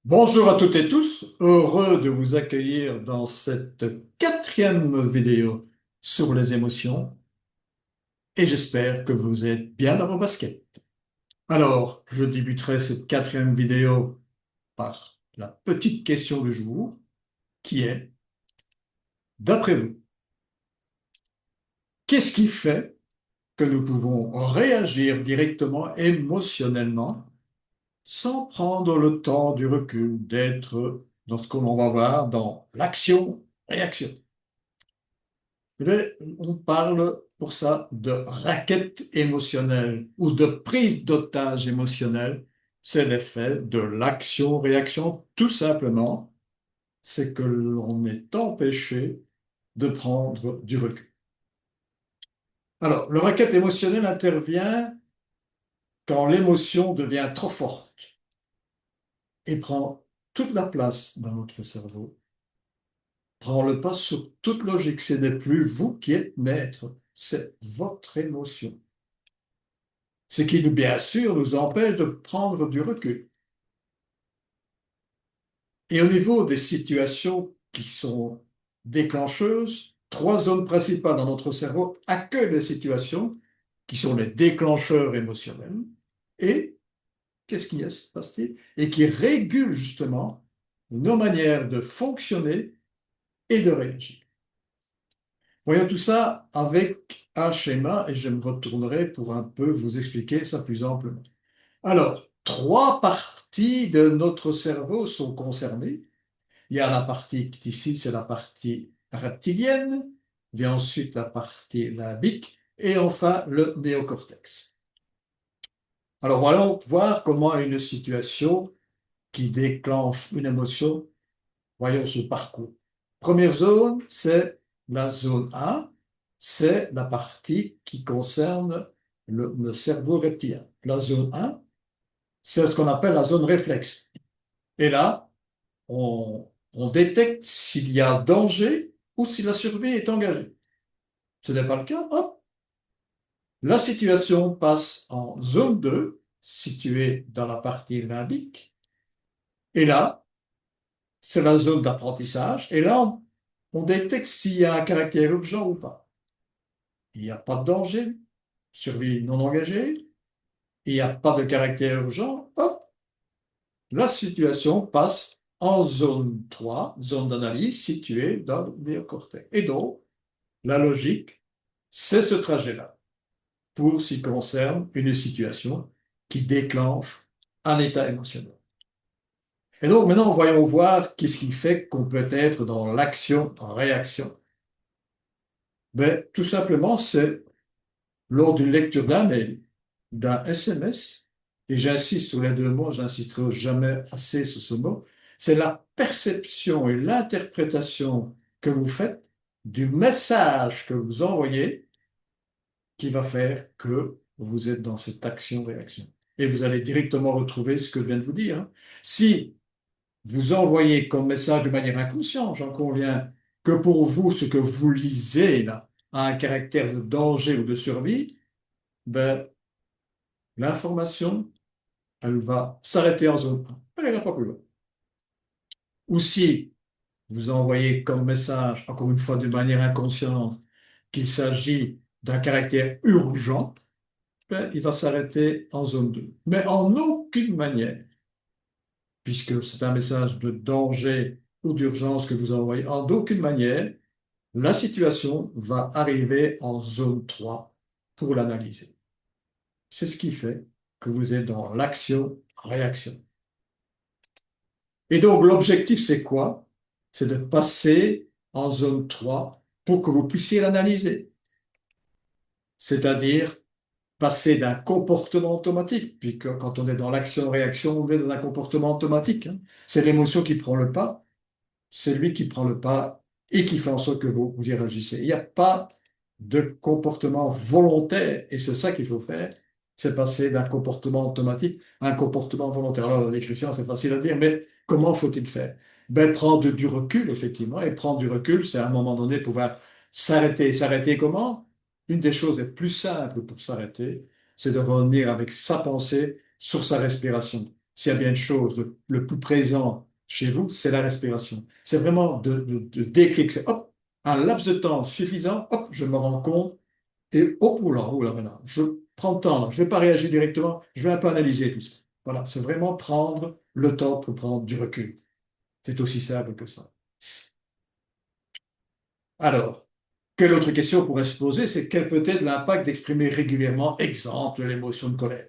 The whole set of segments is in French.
Bonjour à toutes et tous, heureux de vous accueillir dans cette quatrième vidéo sur les émotions et j'espère que vous êtes bien dans vos baskets. Alors, je débuterai cette quatrième vidéo par la petite question du jour qui est, d'après vous, qu'est-ce qui fait que nous pouvons réagir directement émotionnellement sans prendre le temps du recul d'être dans ce que l'on va voir dans l'action-réaction? Eh bien, on parle pour ça de raquette émotionnelle ou de prise d'otage émotionnelle. C'est l'effet de l'action-réaction, tout simplement. C'est que l'on est empêché de prendre du recul. Alors, le raquette émotionnelle intervient quand l'émotion devient trop forte et prend toute la place dans notre cerveau, prend le pas sur toute logique. Ce n'est plus vous qui êtes maître, c'est votre émotion. Ce qui, bien sûr, nous empêche de prendre du recul. Et au niveau des situations qui sont déclencheuses, trois zones principales dans notre cerveau accueillent les situations qui sont les déclencheurs émotionnels et qu'est-ce qui se passe-t-il? Et qui régulent justement nos manières de fonctionner et de réagir. Voyons tout ça avec un schéma et je me retournerai pour un peu vous expliquer ça plus amplement. Alors, trois parties de notre cerveau sont concernées. Il y a la partie ici, c'est la partie reptilienne, vient ensuite la partie limbique et enfin le néocortex. Alors, voyons voir comment une situation qui déclenche une émotion, voyons ce parcours. Première zone, c'est la zone A, c'est la partie qui concerne le cerveau reptilien. La zone 1, c'est ce qu'on appelle la zone réflexe. Et là, on détecte s'il y a danger ou si la survie est engagée. Ce n'est pas le cas, hop, la situation passe en zone 2, située dans la partie limbique. Et là, c'est la zone d'apprentissage. Et là, on détecte s'il y a un caractère urgent ou pas. Il n'y a pas de danger, survie non engagée, il n'y a pas de caractère urgent, hop, la situation passe en zone 3, zone d'analyse située dans le néocortex. Et donc, la logique, c'est ce trajet-là pour ce qui concerne une situation qui déclenche un état émotionnel. Et donc, maintenant, voyons voir qu'est-ce qui fait qu'on peut être dans l'action-réaction. Ben, tout simplement, c'est lors d'une lecture d'un mail, d'un SMS, et j'insiste sur les deux mots, j'insisterai jamais assez sur ce mot, c'est la perception et l'interprétation que vous faites du message que vous envoyez qui va faire que vous êtes dans cette action-réaction. Et vous allez directement retrouver ce que je viens de vous dire, hein. Si vous envoyez comme message de manière inconsciente, j'en conviens, que pour vous, ce que vous lisez là a un caractère de danger ou de survie, ben, l'information, elle va s'arrêter en zone 1. Elle n'ira pas plus loin. Ou si vous envoyez comme message, encore une fois de manière inconsciente, qu'il s'agit d'un caractère urgent, ben, il va s'arrêter en zone 2. Mais en aucune manière, puisque c'est un message de danger ou d'urgence que vous envoyez, en aucune manière, la situation va arriver en zone 3 pour l'analyser. C'est ce qui fait que vous êtes dans l'action-réaction. Et donc, l'objectif, c'est quoi? C'est de passer en zone 3 pour que vous puissiez l'analyser. C'est-à-dire passer d'un comportement automatique, puis quand on est dans l'action-réaction, on est dans un comportement automatique, hein. C'est l'émotion qui prend le pas, c'est lui qui prend le pas et qui fait en sorte que vous y réagissez. Il n'y a pas de comportement volontaire, et c'est ça qu'il faut faire, c'est passer d'un comportement automatique à un comportement volontaire. Alors, les chrétiens, c'est facile à dire, mais comment faut-il faire? Ben, prendre du recul, effectivement, et prendre du recul, c'est à un moment donné pouvoir s'arrêter. S'arrêter comment? Une des choses les plus simples pour s'arrêter, c'est de revenir avec sa pensée sur sa respiration. s'il y a bien une chose, le plus présent chez vous, c'est la respiration. C'est vraiment de déclic. C'est hop, un laps de temps suffisant, hop, je me rends compte, et hop, oula, maintenant, je prends le temps, là. Je ne vais pas réagir directement, je vais un peu analyser tout ça. Voilà, c'est vraiment prendre le temps pour prendre du recul. C'est aussi simple que ça. Alors, quelle autre question pourrait se poser, c'est quel peut être l'impact d'exprimer régulièrement, exemple, l'émotion de colère?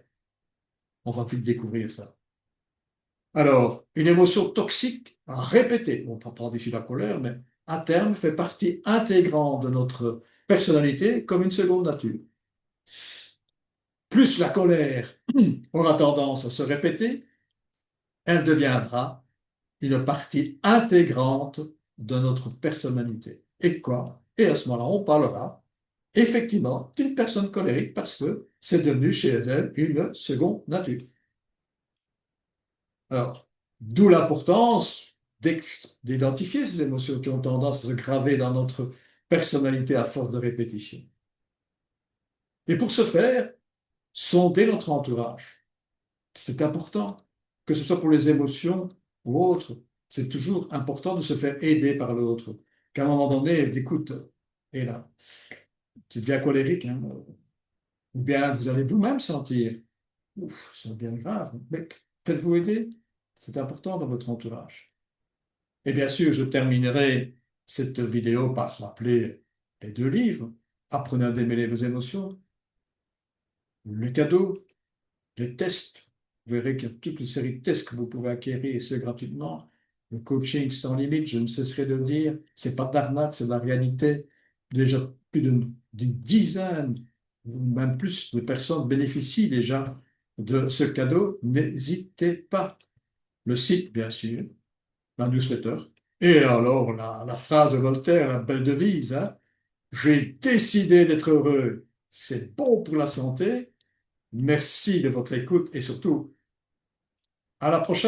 On va vite découvrir ça. Alors, une émotion toxique à répéter, on ne parle ici de la colère, mais à terme fait partie intégrante de notre personnalité comme une seconde nature. Plus la colère aura tendance à se répéter, elle deviendra une partie intégrante de notre personnalité. Et quoi? Et à ce moment-là, on parlera effectivement d'une personne colérique parce que c'est devenu chez elle une seconde nature. Alors, d'où l'importance d'identifier ces émotions qui ont tendance à se graver dans notre personnalité à force de répétition. Et pour ce faire, sonder notre entourage. C'est important, que ce soit pour les émotions ou autres. C'est toujours important de se faire aider par l'autre. Qu'à un moment donné, écoute, et là, tu deviens colérique, hein, ou bien vous allez vous-même sentir, ouf, c'est bien grave, mais faites-vous aider. C'est important dans votre entourage. Et bien sûr, je terminerai cette vidéo par rappeler les deux livres. Apprenez à démêler vos émotions, le cadeau, les tests. Vous verrez qu'il y a toute une série de tests que vous pouvez acquérir, et ce gratuitement. Le coaching sans limite, je ne cesserai de le dire, c'est pas d'arnaque, c'est de la réalité. Déjà plus d'une dizaine, ou même plus de personnes bénéficient déjà de ce cadeau. N'hésitez pas. Le site, bien sûr, la newsletter. Et alors, la phrase de Voltaire, la belle devise, hein, j'ai décidé d'être heureux. C'est bon pour la santé. Merci de votre écoute et surtout, à la prochaine.